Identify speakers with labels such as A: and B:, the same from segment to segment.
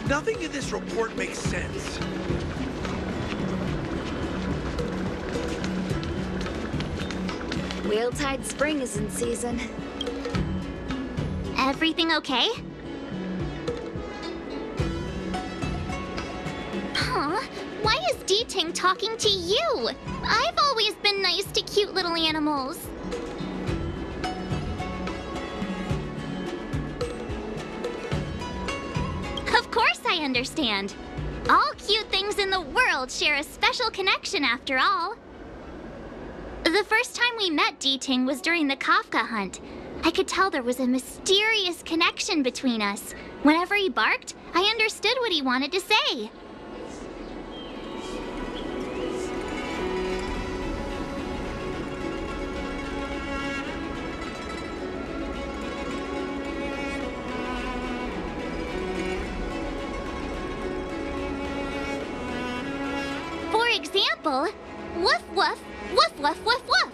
A: Nothing in this report makes sense.
B: Wheeltide Spring is in season.
C: Everything okay? Huh? Why is D-Ting talking to you? I've always been nice to cute little animals. Of course I understand. All cute things in the world share a special connection after all. The first time we met D-Ting was during the Kafka hunt. I could tell there was a mysterious connection between us. Whenever he barked, I understood what he wanted to say. For example, woof woof, woof woof woof woof.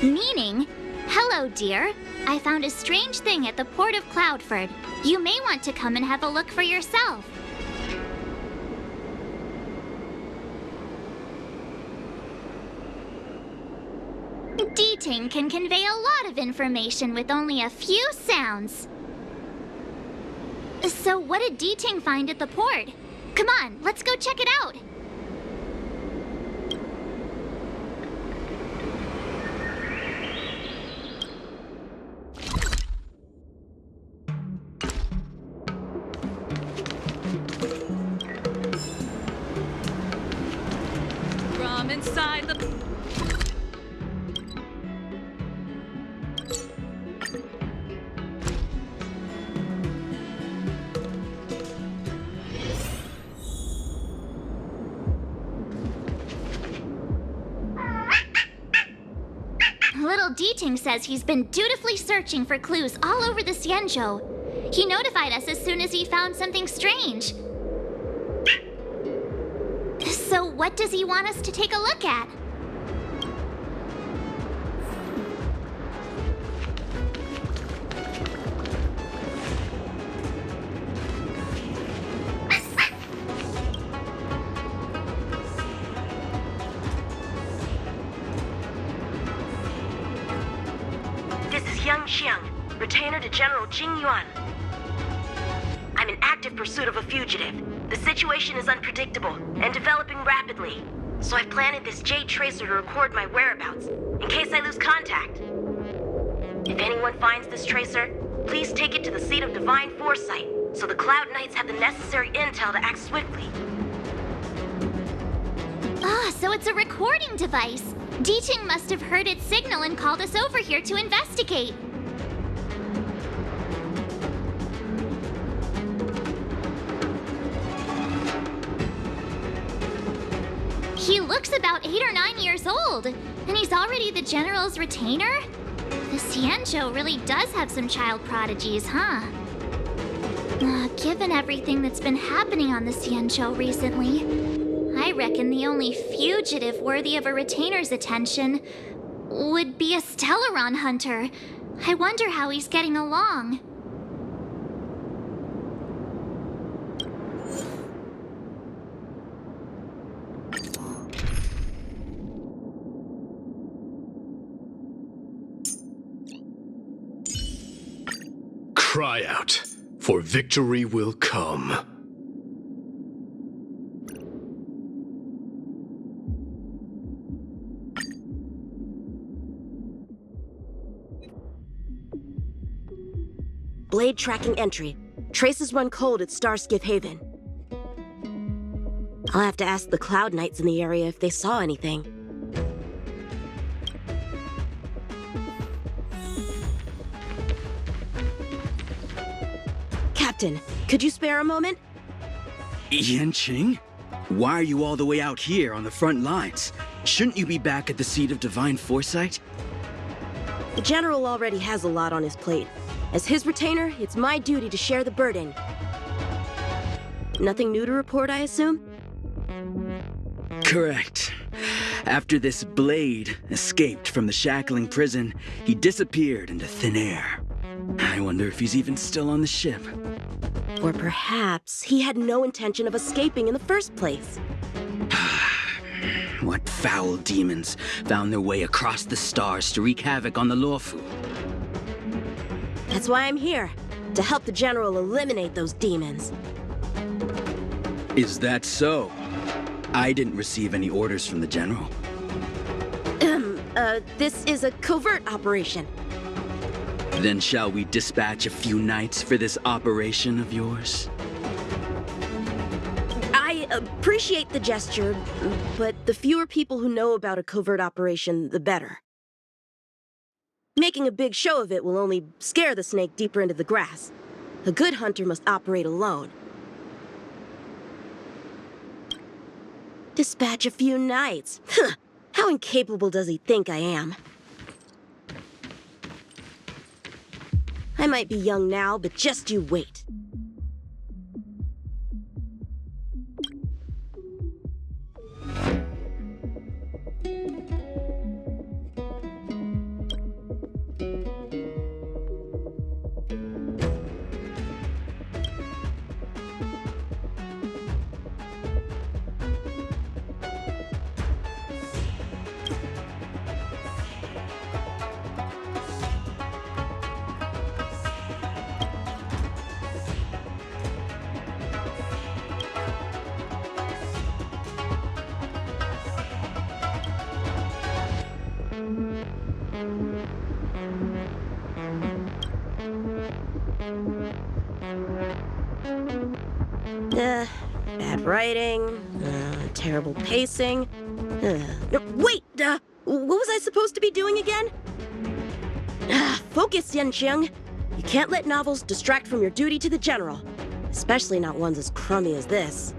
C: Meaning, hello dear, I found a strange thing at the port of Cloudford. You may want to come and have a look for yourself. D-Ting can convey a lot of information with only a few sounds. So what did D-Ting find at the port? Come on, let's go check it out.
D: From inside the...
C: Little D-Ting says he's been dutifully searching for clues all over the Xianzhou. He notified us as soon as he found something strange. So what does he want us to take a look at?
E: This is Yang Xiang, retainer to General Jing Yuan. I'm in active pursuit of a fugitive. The situation is unpredictable and developing rapidly, so I've planted this Jade Tracer to record my whereabouts, in case I lose contact. If anyone finds this tracer, please take it to the seat of Divine Foresight, so the Cloud Knights have the necessary intel to act swiftly.
C: Ah, so it's a recording device. D-Ting must have heard its signal and called us over here to investigate. He looks about 8 or 9 years old, and he's already the General's retainer? The Xianzhou really does have some child prodigies, huh? Given everything that's been happening on the Xianzhou recently, I reckon the only fugitive worthy of a retainer's attention would be a Stellaron hunter. I wonder how he's getting along.
F: Cry out, for victory will come.
E: Blade tracking entry. Traces run cold at Starskiff Haven. I'll have to ask the Cloud Knights in the area if they saw anything. Captain, could you spare a moment?
G: Yanqing? Why are you all the way out here on the front lines? Shouldn't you be back at the seat of Divine Foresight?
E: The General already has a lot on his plate. As his retainer, it's my duty to share the burden. Nothing new to report, I assume?
G: Correct. After this blade escaped from the shackling prison, he disappeared into thin air. I wonder if he's even still on the ship.
E: Or perhaps he had no intention of escaping in the first place.
G: What foul demons found their way across the stars to wreak havoc on the Lawfu?
E: That's why I'm here, to help the General eliminate those demons.
G: Is that so? I didn't receive any orders from the General.
E: This is a covert operation.
G: Then shall we dispatch a few knights for this operation of yours?
E: I appreciate the gesture, but the fewer people who know about a covert operation, the better. Making a big show of it will only scare the snake deeper into the grass. A good hunter must operate alone. Dispatch a few knights. Huh. How incapable does he think I am? I might be young now, but just you wait. Bad writing, terrible pacing. No, wait! What was I supposed to be doing again? Focus, Yanxiang. You can't let novels distract from your duty to the General. Especially not ones as crummy as this.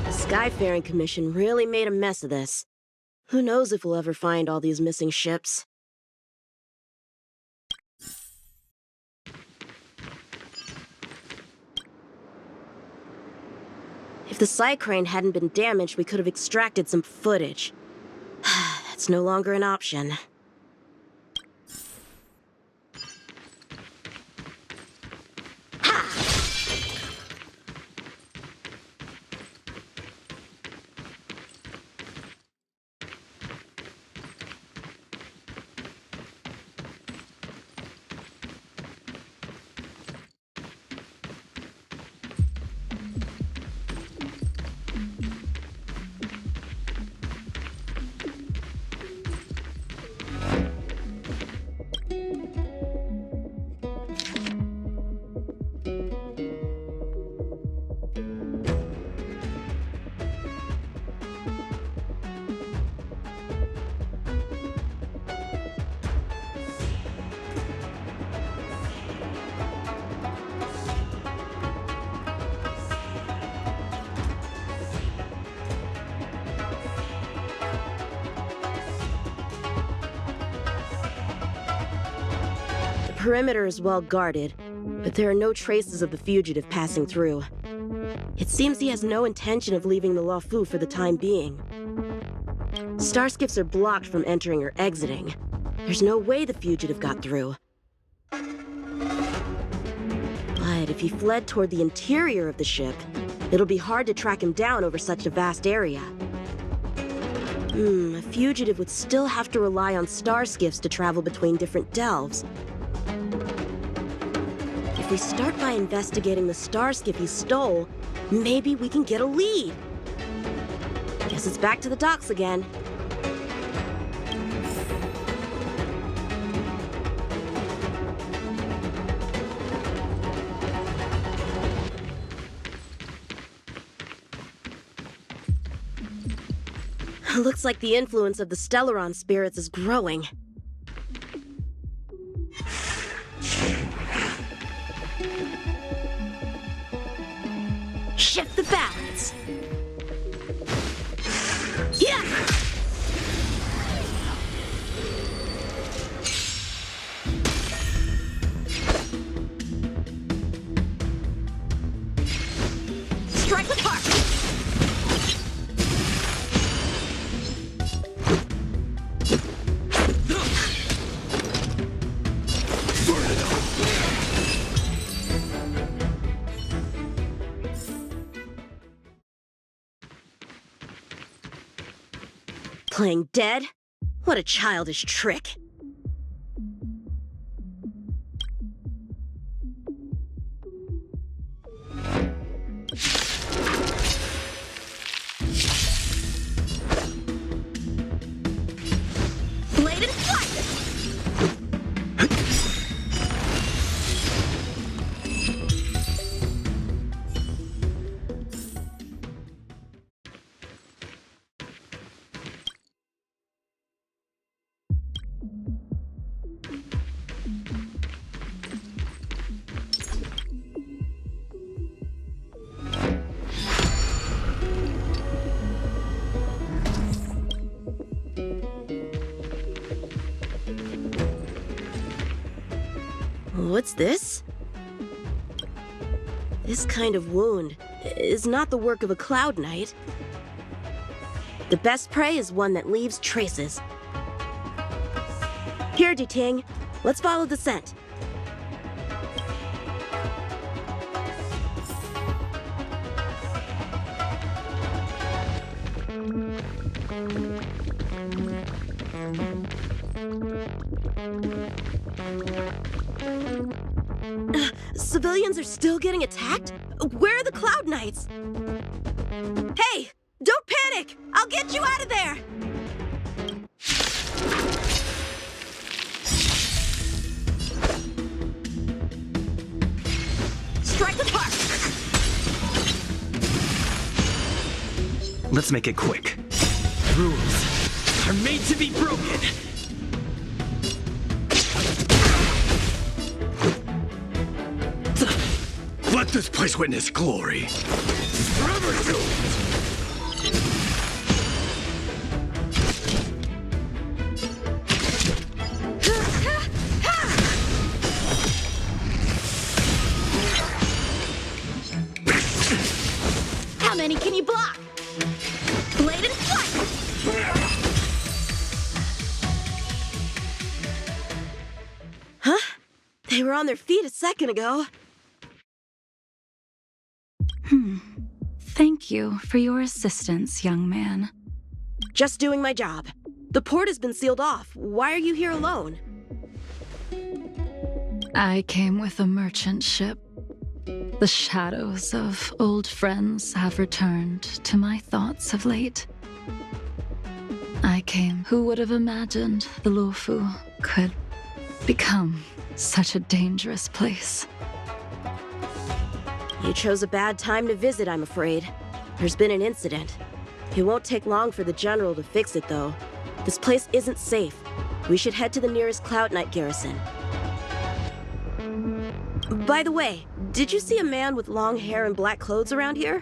E: Skyfaring Commission really made a mess of this. Who knows if we'll ever find all these missing ships? If the Psy Crane hadn't been damaged, we could have extracted some footage. That's no longer an option. The perimeter is well guarded, but there are no traces of the fugitive passing through. It seems he has no intention of leaving the Lawfu for the time being. Starskiffs are blocked from entering or exiting. There's no way the fugitive got through. But if he fled toward the interior of the ship, it'll be hard to track him down over such a vast area. A fugitive would still have to rely on starskiffs to travel between different delves. If we start by investigating the starskiff he stole, maybe we can get a lead. Guess it's back to the docks again. Looks like the influence of the Stellaron spirits is growing. balance. Yeah! Strike with heart!
A: Burn it up.
E: Playing dead? What a childish trick. Blade and flight! What's this? This kind of wound is not the work of a Cloud Knight. The best prey is one that leaves traces. Here, Ting. Let's follow the scent. Civilians are still getting attacked? Where are the Cloud Knights? Hey! Don't panic! I'll get you out of there! Strike with heart!
H: Let's make it quick. Rules are made to be broken.
F: Let this place witness glory. Forever doomed.
E: How many can you block? Blade and flight! Huh? They were on their feet a second ago.
D: Thank you for your assistance, young man.
E: Just doing my job. The port has been sealed off. Why are you here alone?
D: I came with a merchant ship. The shadows of old friends have returned to my thoughts of late. I came. Who would have imagined the Luofu could become such a dangerous place?
E: You chose a bad time to visit, I'm afraid. There's been an incident. It won't take long for the General to fix it, though. This place isn't safe. We should head to the nearest Cloud Knight garrison. By the way, did you see a man with long hair and black clothes around here?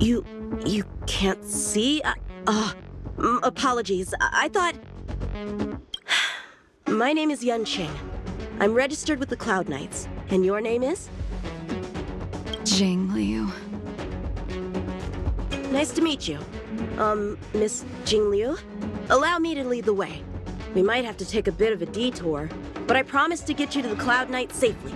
E: You can't see? Apologies. I thought... My name is Yun Qing. I'm registered with the Cloud Knights. And your name is?
D: Jing Liu.
E: Nice to meet you. Miss Jing Liu? Allow me to lead the way. We might have to take a bit of a detour, but I promise to get you to the Cloud Knight safely.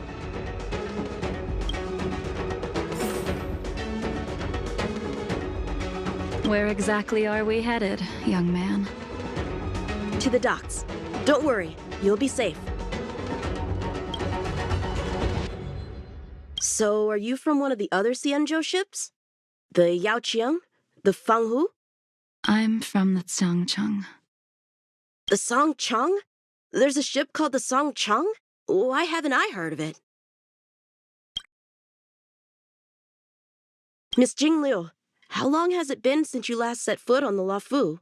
D: Where exactly are we headed, young man?
E: To the docks. Don't worry, you'll be safe. So, are you from one of the other Xianzhou ships? The Yaoqiang? The Fanghu?
D: I'm from the Xiangcheng.
E: The Songcheng? There's a ship called the Songcheng? Why haven't I heard of it? Miss Jing Liu, how long has it been since you last set foot on the Luofu?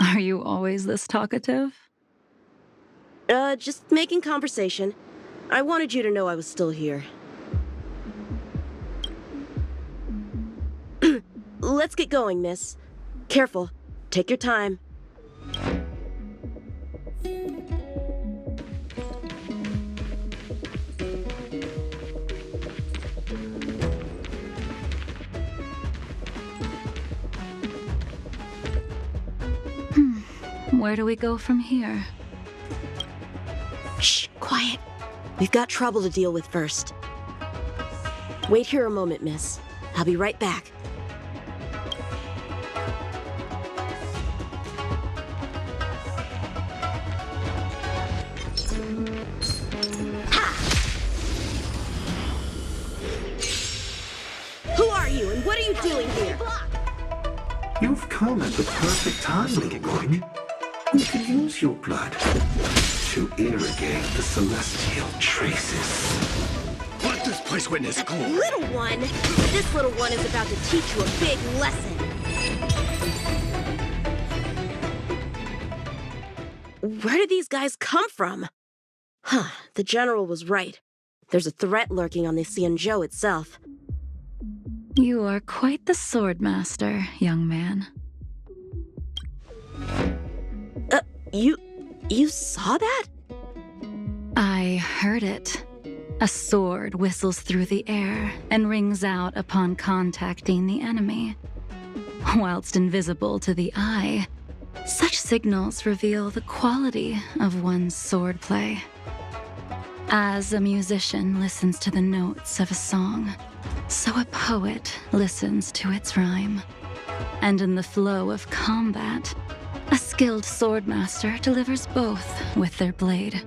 D: Are you always this talkative?
E: Just making conversation. I wanted you to know I was still here. Let's get going, miss. Careful. Take your time.
D: Where do we go from here?
E: Shh, quiet. We've got trouble to deal with first. Wait here a moment, miss. I'll be right back. Who are you, and what are you doing here?
A: You've come at the perfect time, little one. We could use your blood to irrigate the celestial traces.
F: Let this place witness glory.
E: Little one? This little one is about to teach you a big lesson. Where did these guys come from? Huh, the general was right. There's a threat lurking on the Xianzhou itself.
D: You are quite the swordmaster, young man.
E: You saw that?
D: I heard it. A sword whistles through the air and rings out upon contacting the enemy. Whilst invisible to the eye, such signals reveal the quality of one's swordplay. As a musician listens to the notes of a song, so a poet listens to its rhyme. And in the flow of combat, a skilled swordmaster delivers both with their blade.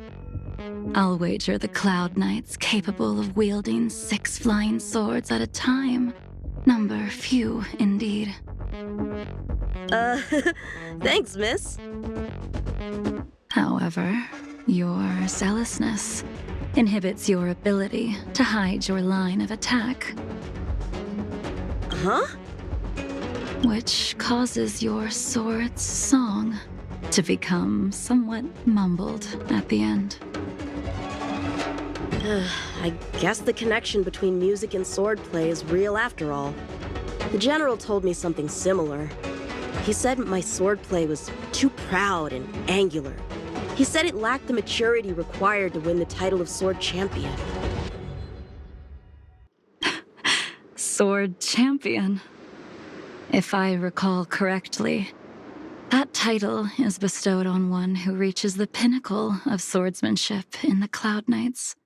D: I'll wager the Cloud Knights capable of wielding 6 flying swords at a time. Number few, indeed.
E: Thanks, miss.
D: However, your zealousness inhibits your ability to hide your line of attack.
E: Huh?
D: Which causes your sword's song to become somewhat mumbled at the end.
E: I guess the connection between music and swordplay is real after all. The general told me something similar. He said my swordplay was too proud and angular. He said it lacked the maturity required to win the title of Sword Champion.
D: Sword Champion. If I recall correctly, that title is bestowed on one who reaches the pinnacle of swordsmanship in the Cloud Knights.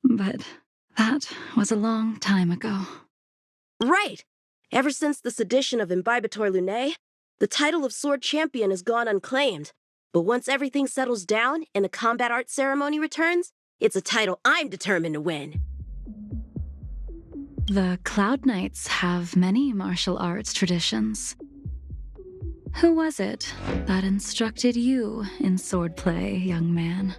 D: But that was a long time ago.
E: Right! Ever since the sedition of Imbibitor Lunae, the title of Sword Champion has gone unclaimed. But once everything settles down and the combat art ceremony returns, it's a title I'm determined to win.
D: The Cloud Knights have many martial arts traditions. Who was it that instructed you in swordplay, young man?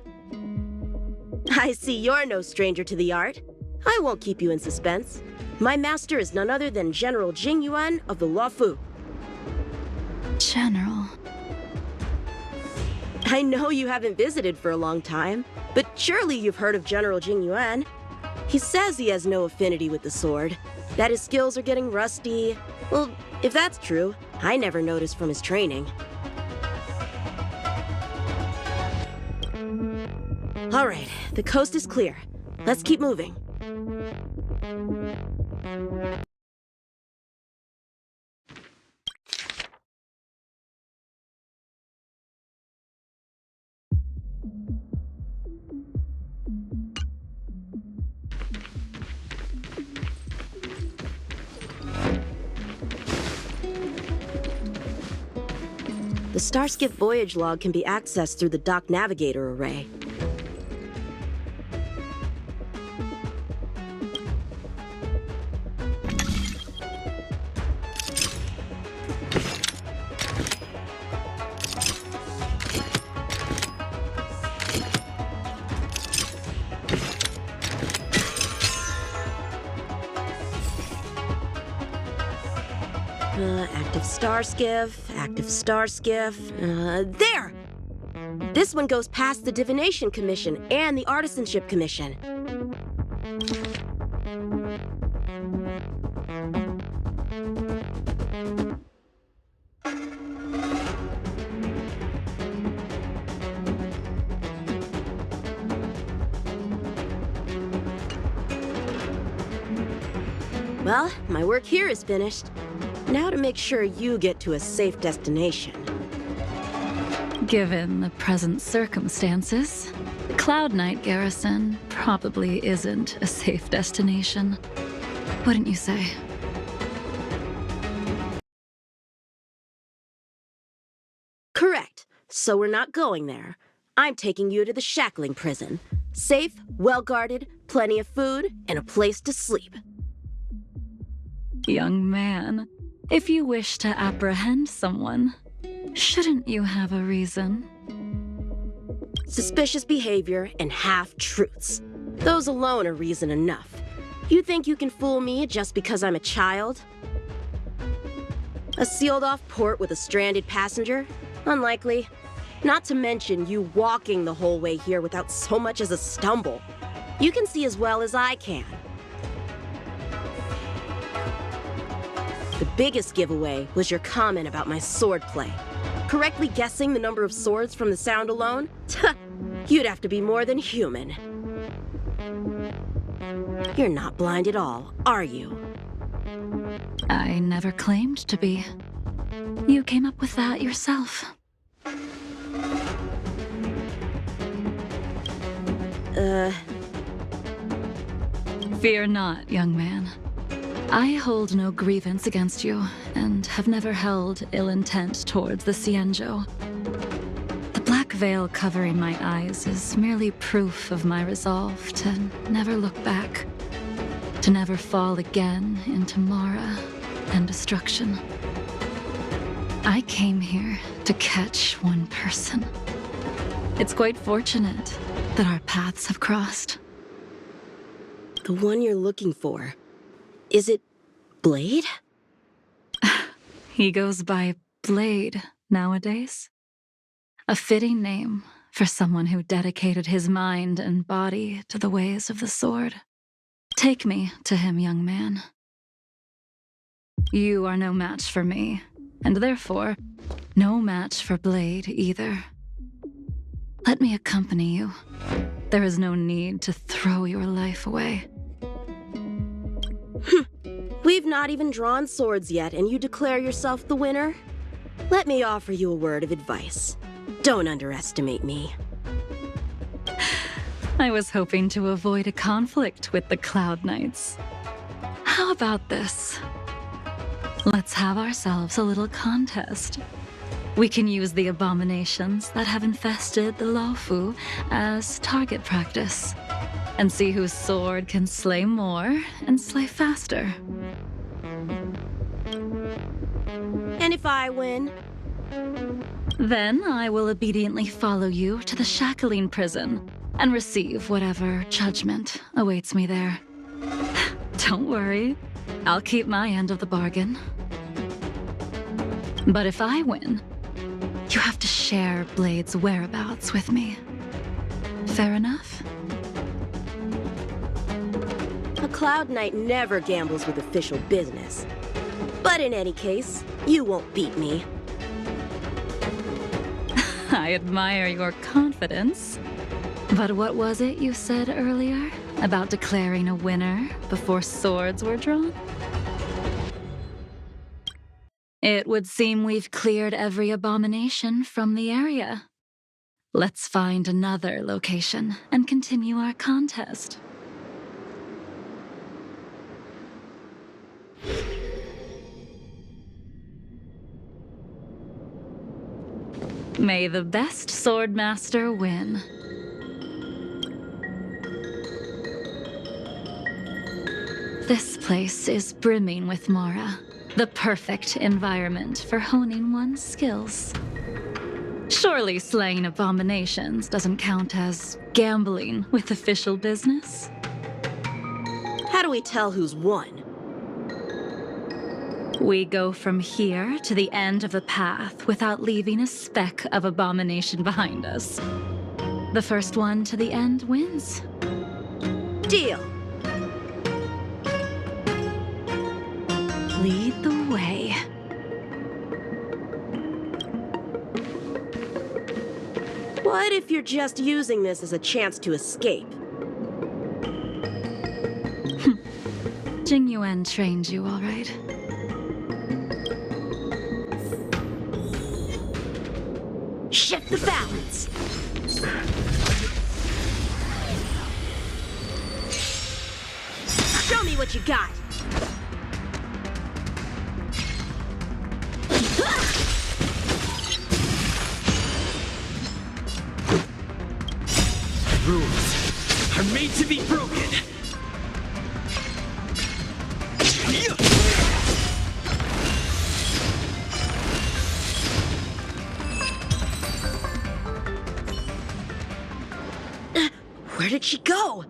E: I see you're no stranger to the art. I won't keep you in suspense. My master is none other than General Jing Yuan of the Luofu.
D: General.
E: I know you haven't visited for a long time, but surely you've heard of General Jing Yuan. He says he has no affinity with the sword, that his skills are getting rusty. Well, if that's true, I never noticed from his training. All right, the coast is clear. Let's keep moving. The Starskiff voyage log can be accessed through the Dock Navigator array. Active Starskiff. There! This one goes past the Divination Commission and the Artisanship Commission. Well, my work here is finished. Now to make sure you get to a safe destination.
D: Given the present circumstances, the Cloud Knight garrison probably isn't a safe destination. Wouldn't you say?
E: Correct. So we're not going there. I'm taking you to the shackling prison. Safe, well-guarded, plenty of food, and a place to sleep.
D: Young man, if you wish to apprehend someone, shouldn't you have a reason?
E: Suspicious behavior and half-truths. Those alone are reason enough. You think you can fool me just because I'm a child? A sealed-off port with a stranded passenger? Unlikely. Not to mention you walking the whole way here without so much as a stumble. You can see as well as I can. The biggest giveaway was your comment about my swordplay. Correctly guessing the number of swords from the sound alone? You'd have to be more than human. You're not blind at all, are you?
D: I never claimed to be. You came up with that yourself. Fear not, young man. I hold no grievance against you, and have never held ill intent towards the Cienjo. The black veil covering my eyes is merely proof of my resolve to never look back, to never fall again into Mara and destruction. I came here to catch one person. It's quite fortunate that our paths have crossed.
E: The one you're looking for. Is it Blade?
D: He goes by Blade nowadays. A fitting name for someone who dedicated his mind and body to the ways of the sword. Take me to him, young man. You are no match for me, and therefore, no match for Blade either. Let me accompany you. There is no need to throw your life away.
E: We've not even drawn swords yet, and you declare yourself the winner? Let me offer you a word of advice. Don't underestimate me.
D: I was hoping to avoid a conflict with the Cloud Knights. How about this? Let's have ourselves a little contest. We can use the abominations that have infested the Luofu as target practice, and see whose sword can slay more and slay faster.
E: And if I win?
D: Then I will obediently follow you to the shackling prison and receive whatever judgment awaits me there. Don't worry, I'll keep my end of the bargain. But if I win, you have to share Blade's whereabouts with me. Fair enough?
E: A Cloud Knight never gambles with official business. But in any case, you won't beat me.
D: I admire your confidence. But what was it you said earlier about declaring a winner before swords were drawn? It would seem we've cleared every abomination from the area. Let's find another location and continue our contest. May the best swordmaster win. This place is brimming with Mara, the perfect environment for honing one's skills. Surely slaying abominations doesn't count as gambling with official business?
E: How do we tell who's won?
D: We go from here to the end of the path without leaving a speck of abomination behind us. The first one to the end wins.
E: Deal.
D: Lead the way.
E: What if you're just using this as a chance to escape?
D: Jing Yuan trained you, all right?
E: Shift the balance. Show me what you got.
H: Rules are made to be broken.
E: Where did she go?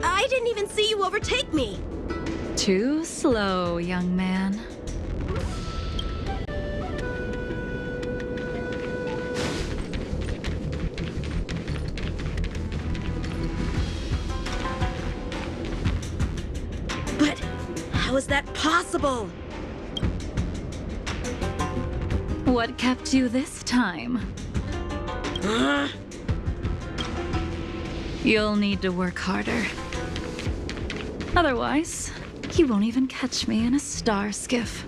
E: I didn't even see you overtake me.
D: Too slow, young man.
E: But how is that possible?
D: What kept you this time?
E: Huh?
D: You'll need to work harder. Otherwise, you won't even catch me in a star skiff.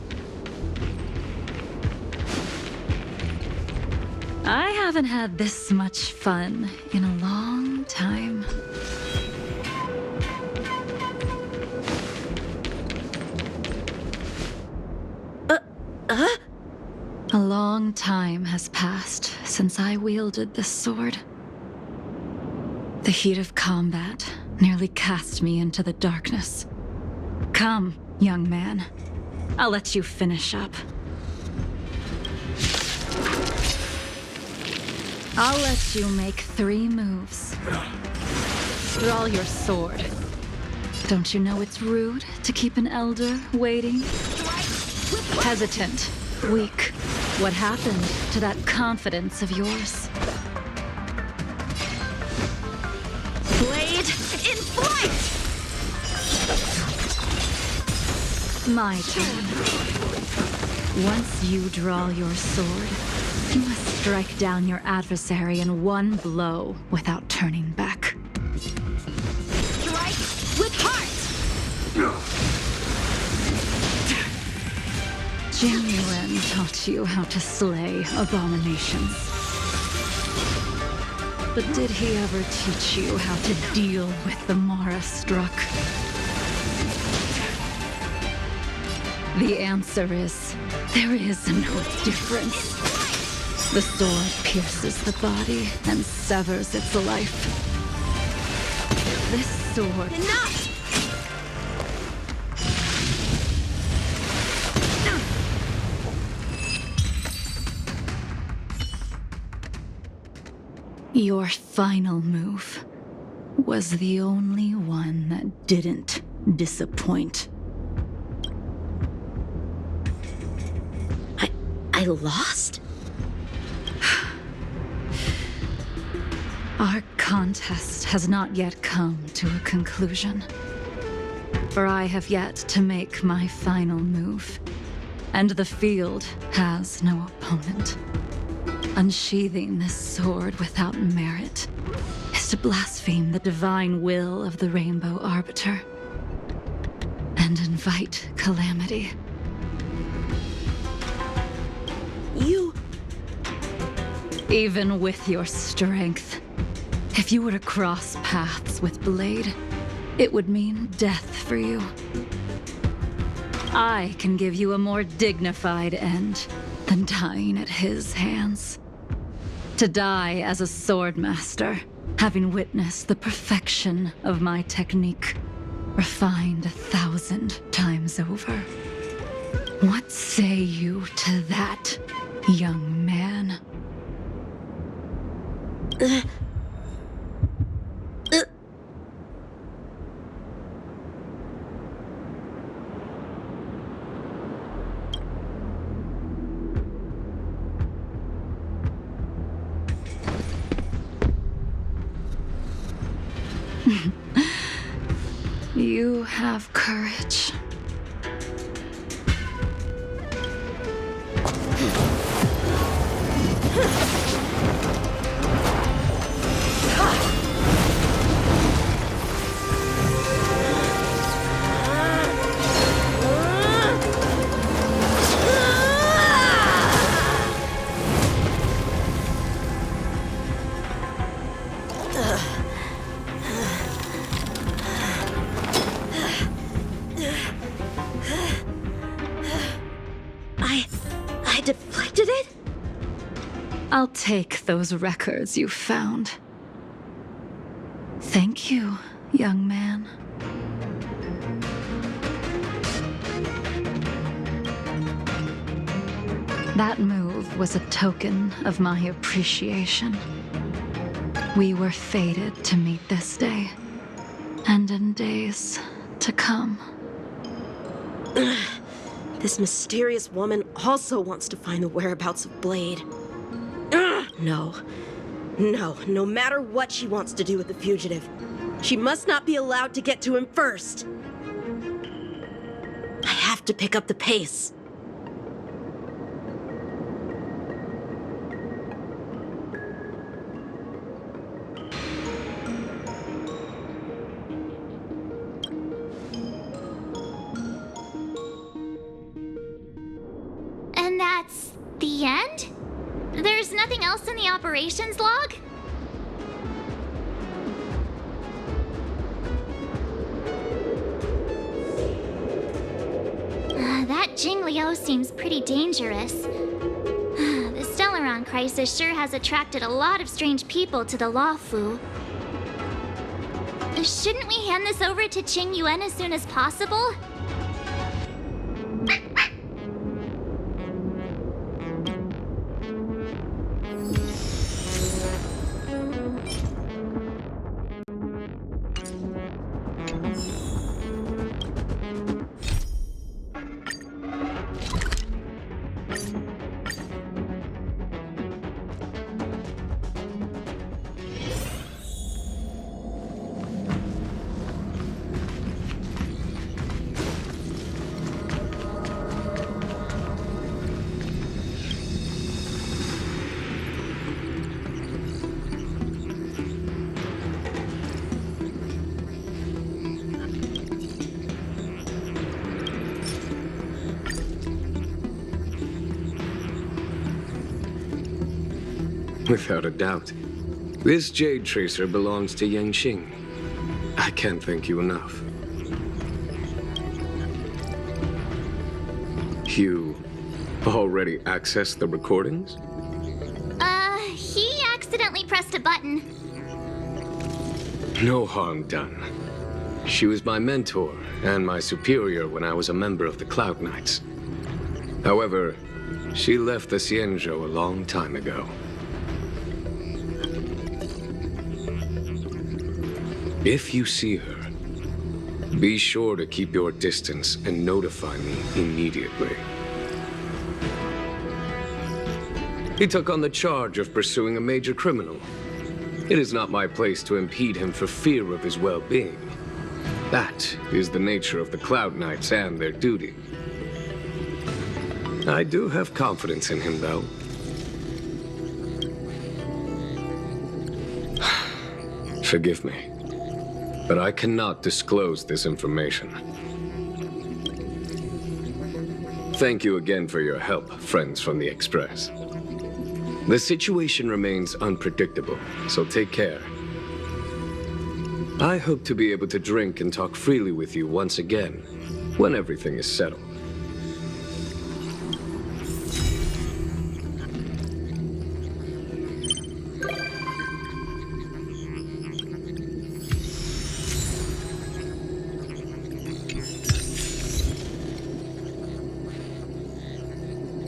D: I haven't had this much fun in a long time. A long time has passed since I wielded this sword. The heat of combat nearly cast me into the darkness. Come, young man. I'll let you finish up. I'll let you make 3 moves. Draw your sword. Don't you know it's rude to keep an elder waiting? Hesitant, weak. What happened to that confidence of yours?
E: Blade in flight!
D: My turn. Once you draw your sword, you must strike down your adversary in one blow without turning back.
E: Strike with heart!
D: Jing Yuan taught you how to slay abominations. But did he ever teach you how to deal with the Mara struck? The answer is, there is no difference. The sword pierces the body and severs its life. This sword...
E: Enough!
D: Your final move was the only one that didn't disappoint.
E: I lost?
D: Our contest has not yet come to a conclusion. For I have yet to make my final move, and the field has no opponent. Unsheathing this sword without merit is to blaspheme the divine will of the Rainbow Arbiter and invite calamity.
E: You...
D: Even with your strength, if you were to cross paths with Blade, it would mean death for you. I can give you a more dignified end than dying at his hands. To die as a swordmaster, having witnessed the perfection of my technique, refined 1,000 times over. What say you to that, young man? You have courage.
E: I deflected it?
D: I'll take those records you found. Thank you, young man. That move was a token of my appreciation. We were fated to meet this day, and in days to come.
E: This mysterious woman also wants to find the whereabouts of Blade. No, no matter what she wants to do with the fugitive, she must not be allowed to get to him first. I have to pick up the pace.
C: And that's the end? There's nothing else in the operations log? That Jingliu seems pretty dangerous. The Stellaron crisis sure has attracted a lot of strange people to the Lawfu. Shouldn't we hand this over to Qing Yuan as soon as possible?
F: Without a doubt. This Jade Tracer belongs to Yangxing. I can't thank you enough. You already accessed the recordings?
C: He accidentally pressed a button.
F: No harm done. She was my mentor and my superior when I was a member of the Cloud Knights. However, she left the Xianzhou a long time ago. If you see her, be sure to keep your distance and notify me immediately. He took on the charge of pursuing a major criminal. It is not my place to impede him for fear of his well-being. That is the nature of the Cloud Knights and their duty. I do have confidence in him, though. Forgive me, but I cannot disclose this information. Thank you again for your help, friends from the Express. The situation remains unpredictable, so take care. I hope to be able to drink and talk freely with you once again, when everything is settled.